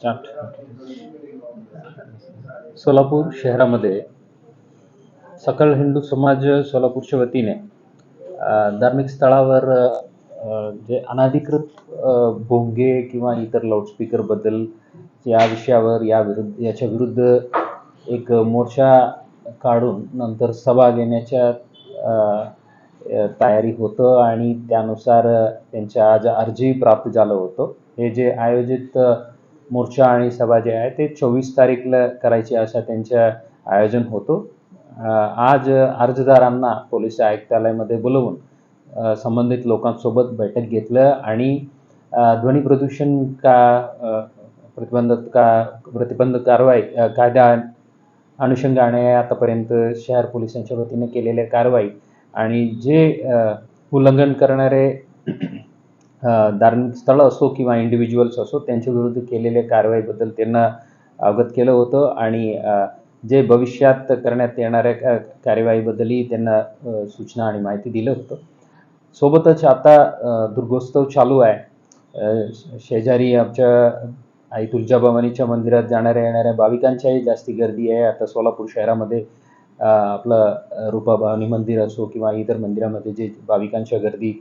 Start. Solapur शहरामध्ये सकल हिंदू समाज सोलापूरच्या वतीने धार्मिक स्थळावर जे अनधिकृत भोंगे किंवा इतर लाऊडस्पीकरबद्दल या विषयावर याच्या विरुद्ध एक मोर्चा काढून नंतर सभा घेण्याच्या तयारी होतं आणि त्यानुसार त्यांच्या आज अर्जी प्राप्त झालं होतं. हे जे आयोजित मोर्चा आणि सभा जे आहे ते 24 तारीखला करायची असं त्यांचं आयोजन होतं. आज अर्जदारांना पोलीस आयुक्तालयामध्ये बोलवून संबंधित लोकांसोबत बैठक घेतलं आणि ध्वनी प्रदूषण प्रतिबंध कारवाई कायदा अनुषंगाने आतापर्यंत शहर पोलिसांच्या वतीने केलेल्या कारवाई आणि जे उल्लंघन करणारे धार्मिक स्थळं असो किंवा इंडिव्हिज्युअल्स असो त्यांच्या विरुद्ध केलेल्या कारवाईबद्दल त्यांना अवगत केलं होतं आणि जे भविष्यात करण्यात येणाऱ्या कार्यवाहीबद्दलही त्यांना सूचना आणि माहिती दिलं होतं. सोबतच आता दुर्गोत्सव चालू आहे. शेजारी आमच्या आई तुळजाभवानीच्या मंदिरात जाणाऱ्या येणाऱ्या भाविकांच्याही जास्ती गर्दी आहे. आता सोलापूर शहरामध्ये आपलं रूपाभवानी मंदिर असो किंवा इतर मंदिरामध्ये जे भाविकांच्या गर्दी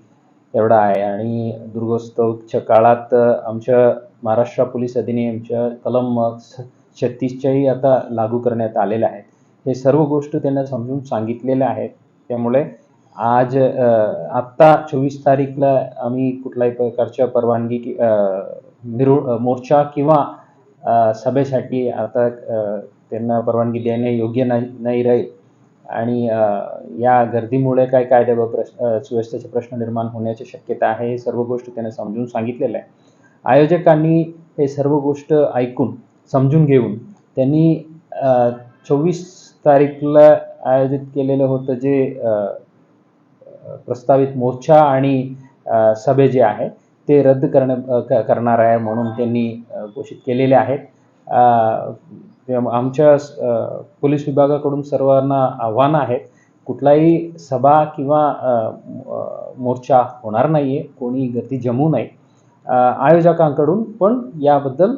एवढा आहे आणि दुर्गोत्सवच्या काळात आमच्या महाराष्ट्र पोलीस अधिनियमच्या कलम 36च्याही आता लागू करण्यात आलेल्या आहेत. हे सर्व गोष्टी त्यांना समजून सांगितलेल्या आहेत. त्यामुळे आज आत्ता 24 तारीखला आम्ही कुठल्याही प्रकारच्या परवानगी मोर्चा किंवा सभेसाठी आता त्यांना परवानगी देणे योग्य नाही राहील आणि या गर्दीमुळे काय कायदा व सुव्यवस्थेचे प्रश्न निर्माण होण्याची शक्यता आहे. हे सर्व गोष्टी त्यांना समजून सांगितलेल्या आहे. आयोजकांनी हे सर्व गोष्ट ऐकून समजून घेऊन त्यांनी 24 तारीखला आयोजित केलेलं होतं जे प्रस्तावित मोर्चा आणि सभे जे आहे ते रद्द करणार आहे म्हणून त्यांनी घोषित केलेले आहेत. आमच्या पोलीस विभागाकडून सर्वांना आव्हान आहे, कुठलाही सभा किंवा मोर्चा होणार नाही आहे, कोणी गर्दी जमवू नये. आयोजकांकडून पण याबद्दल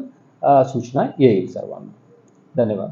सूचना येईल सर्वांना. धन्यवाद.